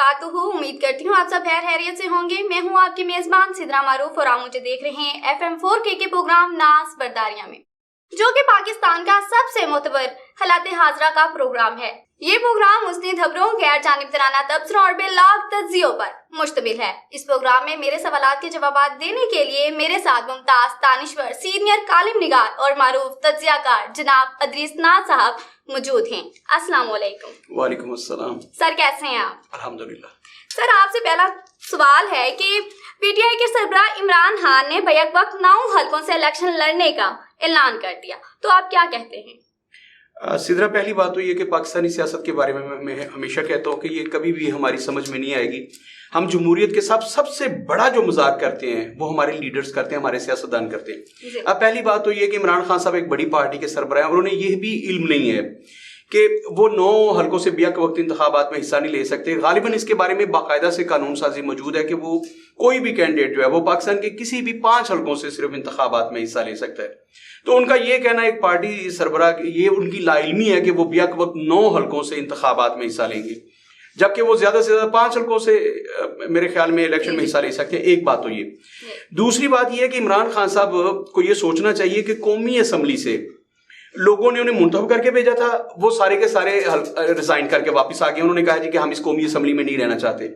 वबरकातुहू। उम्मीद करती हूँ आप सब खैर खैरियत से होंगे। मैं हूँ आपकी मेजबान सिद्रा मारूफ और आप मुझे देख रहे हैं FM 4K के प्रोग्राम नाज बरदारिया में, जो कि पाकिस्तान का सबसे मोतबर हालात हाजरा का प्रोग्राम है। ये प्रोग्राम मुस्लिम खबरों, गैर जानिबदाराना तबसरों और बेलाग तज्जियों पर मुश्तमिल है। इस प्रोग्राम में मेरे सवालात के जवाब देने के लिए मेरे साथ मुमताज तानिश्वर, सीनियर कालिम निगार और मारूफ तज्जियाकार जनाब अदरीस नाज साहब मौजूद हैं। अस्सलाम वालेकुम। वालेकुम अस्सलाम। सर कैसे हैं आप? अल्हम्दुलिल्लाह। सर आपसे पहला सवाल है कि पीटीआई के सरबराह इमरान खान ने बैक वक्त 9 हलकों से इलेक्शन लड़ने का ऐलान कर दिया, तो आप क्या कहते हैं? सिद्रा, पहली बात तो ये कि पाकिस्तानी सियासत के बारे में मैं हमेशा कहता हूँ कि ये कभी भी हमारी समझ में नहीं आएगी। हम जमहूरियत के साथ सबसे बड़ा जो मजाक करते हैं वो हमारे लीडर्स करते हैं, हमारे सियासतदान करते हैं। अब पहली बात तो ये कि इमरान खान साहब एक बड़ी पार्टी के सरबराह हैं, उन्होंने ये भी इल्म नहीं है कि वो 9 हलकों से बेक वक्त इंतखाबात में हिस्सा नहीं ले सकते। गालिबन इसके बारे में बाकायदा से कानून साजी मौजूद है कि वो कोई भी कैंडिडेट जो है वो पाकिस्तान के किसी भी 5 हलकों से सिर्फ इंतखाबात में हिस्सा ले सकता है। तो उनका ये कहना एक पार्टी सरबराह, ये उनकी लाइल्मी है कि वो बेक वक्त 9 हलकों से इंतखाबात में हिस्सा लेंगे, जबकि वो ज्यादा से ज्यादा 5 हलकों से मेरे ख्याल में इलेक्शन में हिस्सा ले सकते हैं। एक बात तो ये। दूसरी बात ये है कि इमरान खान साहब को ये सोचना चाहिए कि कौमी असम्बली से लोगों ने उन्हें मुंतखब करके भेजा था, वो सारे के सारे रिजाइन करके वापस आ गए। उन्होंने कहा जी कि हम इस कौमी असम्बली में नहीं रहना चाहते।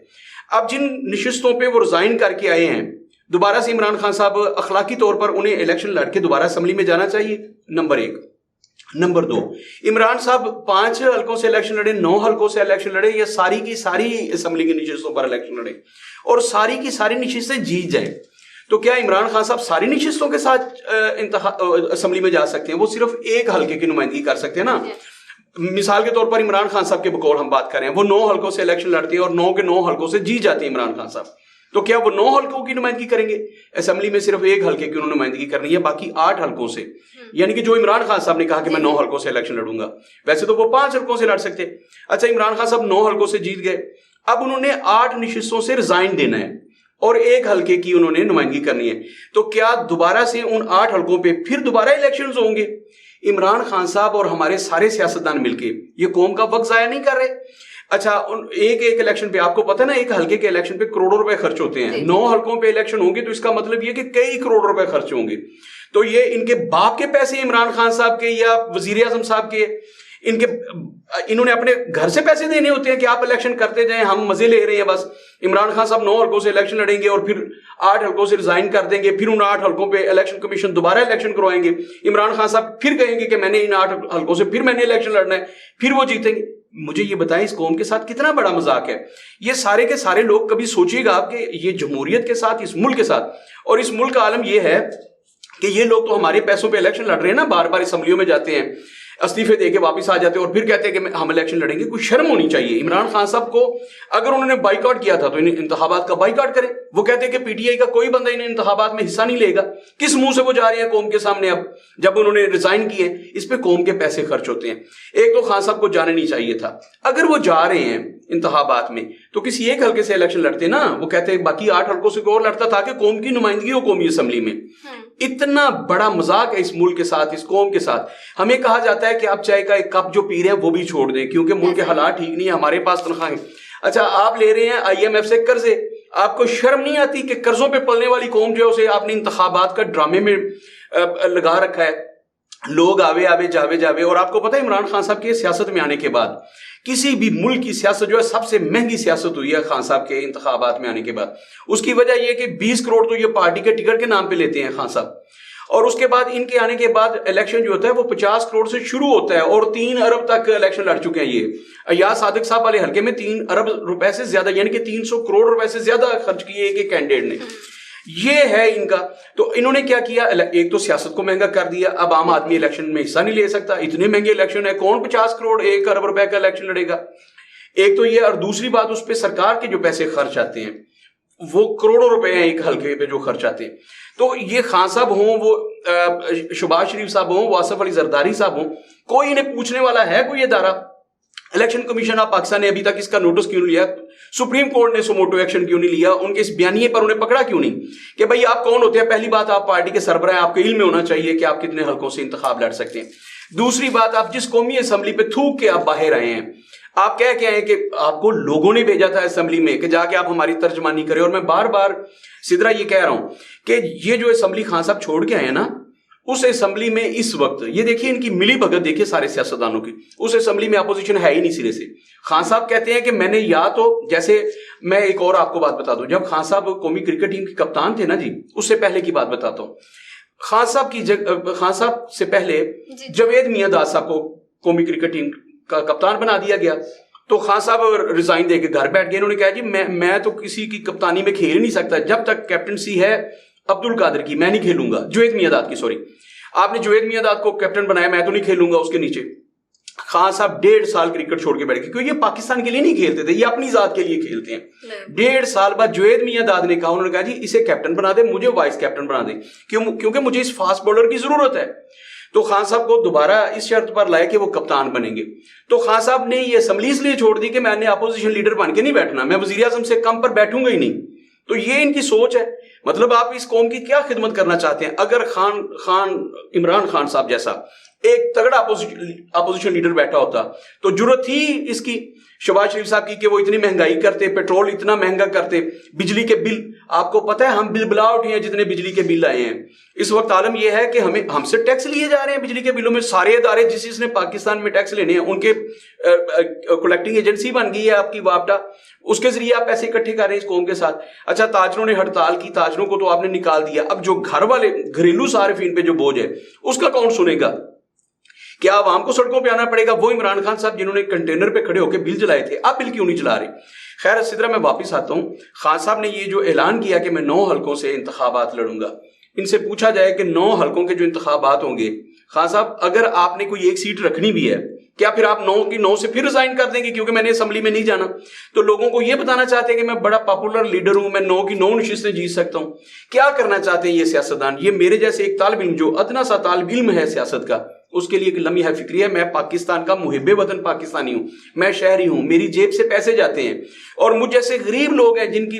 अब जिन नशिस्तों पे वो रिजाइन करके आए हैं, दोबारा से इमरान खान साहब अखलाकी तौर पर उन्हें इलेक्शन लड़के दोबारा असम्बली में जाना चाहिए, नंबर 1। नंबर 2, इमरान साहब 5 हलकों से इलेक्शन लड़े, 9 हलकों से इलेक्शन लड़े, या सारी की सारी असम्बली की नशिस्तों पर इलेक्शन लड़े और सारी की सारी नशिस्तें जीत जाए, तो क्या इमरान खान साहब सारी नशिस्तों के साथ असम्बली में जा सकते हैं? वो सिर्फ एक हलके की नुमाइंदगी कर सकते हैं ना। मिसाल के तौर पर इमरान खान साहब के बकौल हम बात कर रहे हैं, वो 9 हलकों से इलेक्शन लड़ते हैं और 9 के 9 हलकों से जीत जाते हैं इमरान खान साहब, तो क्या वो 9 हलकों की नुमाइंदगी करेंगे? असम्बली में सिर्फ एक हलके की उन्होंने नुमाइंदगी करनी है, बाकी 8 हलकों से, यानी कि जो इमरान खान साहब ने कहा कि मैं 9 हलकों से इलेक्शन लड़ूंगा, वैसे तो वो 5 हलकों से लड़ सकते। अच्छा, इमरान खान साहब 9 हलकों से जीत गए, अब उन्होंने 8 नशिस्तों से रिजाइन देना है और एक हलके की उन्होंने नुमाइंदगी करनी है, तो क्या दोबारा से उन 8 हलकों पे फिर दोबारा इलेक्शंस होंगे? इमरान खान साहब और हमारे सारे सियासतदान मिलके ये कौम का वक्त जाया नहीं कर रहे? अच्छा, एक इलेक्शन पे आपको पता है ना, एक हलके के इलेक्शन पे करोड़ों रुपए खर्च होते हैं। 9 हलकों पे इलेक्शन होंगे तो इसका मतलब ये कि कई करोड़ रुपए खर्च होंगे। तो ये इनके बाप के पैसे इमरान खान साहब के या वजीर आजम साहब के, इन्होंने अपने घर से पैसे देने होते हैं कि आप इलेक्शन करते जाएं, हम मजे ले रहे हैं बस। इमरान खान साहब 9 हलकों से इलेक्शन लड़ेंगे और फिर 8 हलकों से रिजाइन कर देंगे, फिर उन 8 हलकों पे इलेक्शन कमीशन दोबारा इलेक्शन करवाएंगे। इमरान खान साहब फिर कहेंगे कि मैंने इन 8 हलकों से फिर मैंने इलेक्शन लड़ना है, फिर वो जीतेंगे। मुझे ये बताएं, इस कौम के साथ कितना बड़ा मजाक है। ये सारे के सारे लोग, कभी सोचिएगा आपके ये जमहूरियत के साथ, इस मुल्क के साथ, और इस मुल्क का आलम ये है कि ये लोग तो हमारे पैसों पे इलेक्शन लड़ रहे हैं ना, बार बार असम्बलियों में जाते हैं, इस्तीफे देके वापस आ जाते हैं और फिर कहते हैं कि हम इलेक्शन लड़ेंगे। कुछ शर्म होनी चाहिए। इमरान खान साहब को अगर उन्होंने बाइकआउट किया था तो इन इंतखाबात का बाइकआउट करें। वो कहते हैं कि पीटीआई का कोई बंदा इन इंतखाबात में हिस्सा नहीं लेगा। किस मुंह से वो जा रहे हैं कौम के सामने? अब जब उन्होंने रिजाइन किए, इस पे कौम के पैसे खर्च होते हैं। एक तो खान साहब को जाने नहीं चाहिए था। अगर वो जा रहे हैं इंतखाबात में तो किसी एक हल्के से इलेक्शन लड़ते ना। वो कहते हैं बाकी 8 हल्कों से और लड़ता था कि कौम की नुमाइंदगी हो कौमी असम्बली में। इतना बड़ा मजाक है इस मुल्क के साथ, इस कौम के साथ। हमें कहा जाता है कि आप चाय का एक कप जो पी रहे हैं वो भी छोड़ दें क्योंकि मुल्क के हालात ठीक नहीं है, हमारे पास तनख्वाहें। अच्छा, आप ले रहे हैं IMF से कर्जे, आपको शर्म नहीं आती कि कर्जों पे पलने वाली कौम जो है उसे आपने इंतखाबात का ड्रामे में लगा रखा है। लोग आवे आवे जावे जावे। और आपको पता है इमरान खान साहब के सियासत में आने के बाद किसी भी मुल्क की सियासत जो है सबसे महंगी सियासत हुई है खान साहब के इंतखाबात में आने के बाद। उसकी वजह यह कि 20 करोड़ तो ये पार्टी के टिकट के नाम पे लेते हैं खान साहब, और उसके बाद इनके आने के बाद इलेक्शन जो होता है वो 50 करोड़ से शुरू होता है और 3 अरब तक इलेक्शन लड़ चुके हैं। ये अयाज सादिक साहब वाले हल्के में 3 अरब रुपए से ज्यादा, यानी कि 300 करोड़ रुपए से ज्यादा खर्च किए एक कैंडिडेट ने। ये है इनका। तो इन्होंने क्या किया, एक तो सियासत को महंगा कर दिया। अब आम आदमी इलेक्शन में हिस्सा नहीं ले सकता, इतने महंगे इलेक्शन है। कौन 50 करोड़ 1 अरब रुपए का इलेक्शन लड़ेगा? एक तो ये, और दूसरी बात उस पर सरकार के जो पैसे खर्च आते हैं वो करोड़ों रुपए हैं एक हल्के पे जो खर्च आते हैं। तो ये खान साहब हों, वो शहबाज शरीफ साहब हों, वो आसिफ अली जरदारी साहब हों, कोई इन्हें पूछने वाला है? कोई अदारा? इलेक्शन कमीशन ऑफ पाकिस्तान ने अभी तक इसका नोटिस क्यों नहीं लिया? सुप्रीम कोर्ट ने सुमोटो एक्शन क्यों नहीं लिया? उनके इस बयानिए पर उन्हें पकड़ा क्यों नहीं कि भाई आप कौन होते हैं? पहली बात, आप पार्टी के सरबराह, आपके इल्म में होना चाहिए कि आप कितने हल्कों से इंतखाब लड़ सकते हैं। दूसरी बात, आप जिस कौमी असम्बली पे थूक के आप बाहर आए हैं, آپ کہہ کے آئے کہ آپ کو لوگوں نے بھیجا تھا اسمبلی میں کہ جا کے آپ ہماری ترجمانی کریں. اور میں بار بار سدرا یہ کہہ رہا ہوں کہ یہ جو اسمبلی خان صاحب چھوڑ کے آئے نا, اس اسمبلی میں اس وقت یہ دیکھیے ان کی ملی بھگت دیکھیے سارے سیاستدانوں کی, اس اسمبلی میں اپوزیشن ہے ہی نہیں سرے سے. خان صاحب کہتے ہیں کہ میں نے یا تو, جیسے میں ایک اور آپ کو بات بتا دوں, جب خان صاحب قومی کرکٹ ٹیم کے کپتان تھے نا جی, اس سے پہلے کی بات بتاتا ہوں. خان صاحب سے پہلے جاوید میاں داد صاحب کو قومی کرکٹ ٹیم کا کپتان بنا دیا گیا, تو خان صاحب ریزائن دے کے گھر بیٹھ گئے. انہوں نے کہا جی میں تو کسی کی کپتانی میں کھیل نہیں سکتا, جب تک کیپٹنسی ہے عبد القادر کی میں نہیں کھیلوں گا, جاوید میاں داد کی, سوری آپ نے جاوید میاں داد کو کیپٹن بنایا, میں تو نہیں کھیلوں گا اس کے نیچے. خان صاحب 1.5 سال کرکٹ چھوڑ کے بیٹھ گئے, کیونکہ یہ پاکستان کے لیے نہیں کھیلتے تھے, یہ اپنی ذات کے لیے کھیلتے ہیں. 1.5 سال بعد جاوید میاں داد نے کہا, انہوں نے کہا جی اسے کیپٹن بنا دے, مجھے وائس کیپٹن بنا دے, کیونکہ مجھے اس فاسٹ بولر کی ضرورت ہے. تو خان صاحب کو دوبارہ اس شرط پر لائے کہ وہ کپتان بنیں گے. تو خان صاحب نے یہ اسمبلی اس لیے چھوڑ دی کہ میں نے اپوزیشن لیڈر بن کے نہیں بیٹھنا, میں وزیر اعظم سے کم پر بیٹھوں گا ہی نہیں. تو یہ ان کی سوچ ہے. مطلب آپ اس قوم کی کیا خدمت کرنا چاہتے ہیں؟ اگر عمران خان صاحب جیسا ایک تگڑا اپوزیشن لیڈر بیٹھا ہوتا تو جرت تھی اس کی, شہباز شریف صاحب کی, کہ وہ اتنی مہنگائی کرتے, پیٹرول اتنا مہنگا کرتے, بجلی کے بل, آپ کو پتہ ہے ہم بل بلا اٹھے ہیں جتنے بجلی کے بل آئے ہیں اس وقت. عالم یہ ہے کہ ہم سے ٹیکس لیے جا رہے ہیں بجلی کے بلوں میں. سارے ادارے جس نے پاکستان میں ٹیکس لینے ہیں ان کے کلیکٹنگ ایجنسی بن گئی ہے آپ کی واپٹا, اس کے ذریعے آپ پیسے اکٹھے کر رہے ہیں اس قوم کے ساتھ. اچھا تاجروں نے ہڑتال کی, تاجروں کو تو آپ نے نکال دیا, اب جو گھر والے گھریلو صارفین پہ جو بوجھ ہے اس کا کون سنے گا؟ کیا عوام کو سڑکوں پہ آنا پڑے گا؟ وہ عمران خان صاحب جنہوں نے کنٹینر پہ کھڑے ہو کے بل جلائے تھے, آپ بل کیوں نہیں جلا رہے؟ خیر سدرا میں واپس آتا ہوں. خان صاحب نے یہ جو اعلان کیا کہ میں 9 حلقوں سے انتخابات لڑوں گا, ان سے پوچھا جائے کہ 9 حلقوں کے جو انتخابات ہوں گے, خان صاحب اگر آپ نے کوئی ایک سیٹ رکھنی بھی ہے, کیا پھر آپ 9 کی 9 سے پھر ریزائن کر دیں گے کیونکہ میں نے اسمبلی میں نہیں جانا؟ تو لوگوں کو یہ بتانا چاہتے ہیں کہ میں بڑا پاپولر لیڈر ہوں, میں 9 کی 9 نشستیں جیت سکتا ہوں. کیا کرنا چاہتے ہیں یہ سیاستدان؟ یہ میرے جیسے ایک طالب علم, جو ادنا سا طالب علم ہے سیاست کا, اس کے لیے ایک لمحہ فکری ہے. میں پاکستان کا محب وطن پاکستانی ہوں, میں شہری ہوں, میری جیب سے پیسے جاتے ہیں, اور مجھ جیسے غریب لوگ ہیں جن کی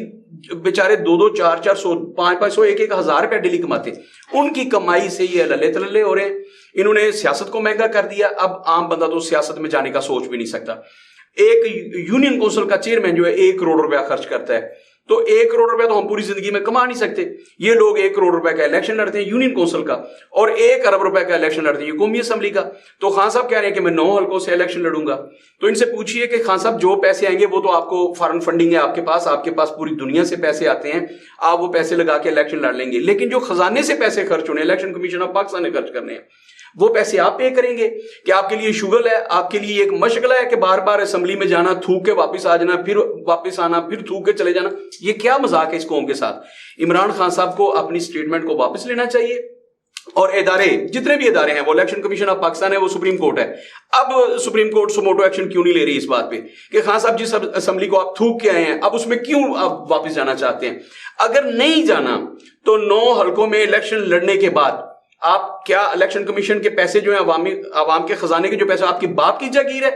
بیچارے 2-2, 400, 500, 1,000 روپے ڈیلی کماتے ہیں, ان کی کمائی سے یہ للے تللے ہو رہے ہیں. انہوں نے سیاست کو مہنگا کر دیا. اب عام بندہ تو سیاست میں جانے کا سوچ بھی نہیں سکتا. ایک یونین کونسل کا چیئرمین جو ہے 1 کروڑ روپیہ خرچ کرتا ہے, تو 1 کروڑ روپے تو ہم پوری زندگی میں کما نہیں سکتے. یہ لوگ 1 کروڑ روپے کا الیکشن لڑتے ہیں یونین کونسل کا, اور 1 ارب روپے کا الیکشن لڑتے ہیں یہ قومی اسمبلی کا. تو خان صاحب کہہ رہے ہیں کہ میں 9 حلقوں سے الیکشن لڑوں گا. تو ان سے پوچھئے کہ خان صاحب جو پیسے آئیں گے وہ تو آپ کو فارن فنڈنگ ہے آپ کے پاس پوری دنیا سے پیسے آتے ہیں, آپ وہ پیسے لگا کے الیکشن لڑ لیں گے, لیکن جو خزانے سے پیسے خرچ ہونے, الیکشن کمیشن آف پاکستان نے خرچ کرنے ہیں, وہ پیسے آپ پے کریں گے؟ کہ آپ کے لیے شغل ہے, آپ کے لیے ایک مشغلہ ہے کہ بار بار اسمبلی میں جانا, تھوک کے واپس آ جانا, پھر واپس آنا, پھر تھوک کے چلے جانا؟ یہ کیا مذاق ہے اس قوم کے ساتھ؟ عمران خان صاحب کو اپنی سٹیٹمنٹ کو واپس لینا چاہیے. اور ادارے, جتنے بھی ادارے ہیں, وہ الیکشن کمیشن آف پاکستان ہے, وہ سپریم کورٹ ہے. اب سپریم کورٹ سموٹو ایکشن کیوں نہیں لے رہی اس بات پہ کہ خان صاحب جس اسمبلی کو آپ تھوک کے آئے ہیں, اب اس میں کیوں آپ واپس جانا چاہتے ہیں؟ اگر نہیں جانا تو 9 حلقوں میں الیکشن لڑنے کے بعد آپ کیا الیکشن کمیشن کے پیسے جو ہیں, عوام کے خزانے کے جو پیسے, آپ کی باپ کی جاگیر ہے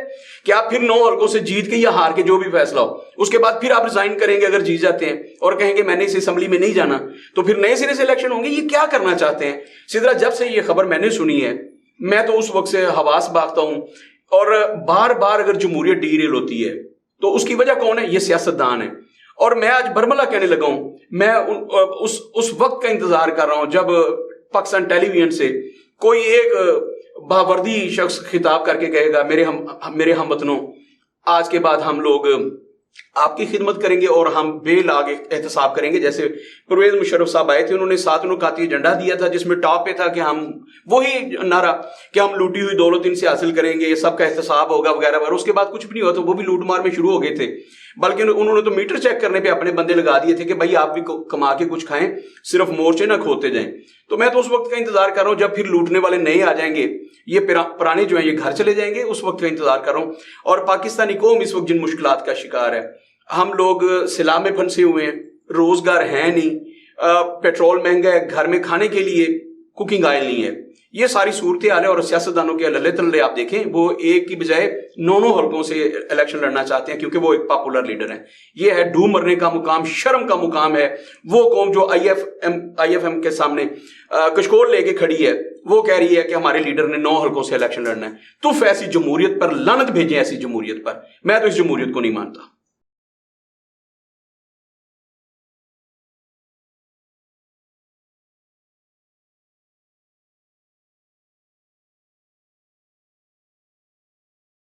کہ آپ پھر 9 حلقوں سے جیت کے یا ہار کے جو بھی فیصلہ ہو, اس کے بعد پھر آپ ریزائن کریں گے اگر جیت جاتے ہیں, اور کہیں گے میں نے اس اسمبلی میں نہیں جانا, تو پھر نئے سرے سے الیکشن ہوں گے؟ یہ کیا کرنا چاہتے ہیں؟ سدرا جب سے یہ خبر میں نے سنی ہے, میں تو اس وقت سے حواس باختہ ہوں. اور بار بار اگر جمہوریت ڈی ریل ہوتی ہے تو اس کی وجہ کون ہے؟ یہ سیاستدان ہے. اور میں آج برملا کہنے لگا ہوں, میں اس وقت کا انتظار کر رہا ہوں جب پاکستان ٹیلی ویژن سے کوئی ایک باوردی شخص خطاب کر کے کہے گا, میرے ہم وطنوں, آج کے بعد ہم لوگ آپ کی خدمت کریں گے اور ہم بے لاگ احتساب کریں گے. جیسے پرویز مشرف صاحب آئے تھے, انہوں نے 7 نکاتی ایجنڈا دیا تھا جس میں ٹاپ پہ تھا کہ ہم وہی نعرہ کہ ہم لوٹی ہوئی دولت ان سے حاصل کریں گے, یہ سب کا احتساب ہوگا وغیرہ وغیرہ. اس کے بعد کچھ بھی نہیں ہوا, تو وہ بھی لوٹ مار میں شروع ہو گئے تھے. بلکہ انہوں نے تو میٹر چیک کرنے پہ اپنے بندے لگا دیے تھے کہ بھائی آپ بھی کما کے کچھ کھائیں, صرف مورچے نہ کھوتے جائیں. تو میں تو اس وقت کا انتظار کر رہا ہوں جب پھر لوٹنے والے نئے آ جائیں گے, یہ پرانے جو ہیں یہ گھر چلے جائیں گے, اس وقت کا انتظار کر رہا ہوں. اور پاکستانی قوم اس وقت جن مشکلات کا شکار ہے, ہم لوگ سیلاب میں پھنسے ہوئے ہیں, روزگار ہے نہیں, پیٹرول مہنگا ہے, گھر میں کھانے کے لیے कुकिंग ऑयल नहीं है। ये सारी सूरत हाल है और सियासतदानों के लल्ले तल्ले आप देखें, वो एक की बजाय 9 हल्कों से इलेक्शन लड़ना चाहते हैं क्योंकि वो एक पॉपुलर लीडर हैं। ये है डूब मरने का मुकाम, शर्म का मुकाम है। वो कौम जो IFM के सामने कशकोल लेके खड़ी है, वो कह रही है कि हमारे लीडर ने 9 हल्कों से इलेक्शन लड़ना है। तो ऐसी जमहूरियत पर लानत भेजें, ऐसी जमहूरियत पर। मैं तो इस जमहूरियत को नहीं मानता।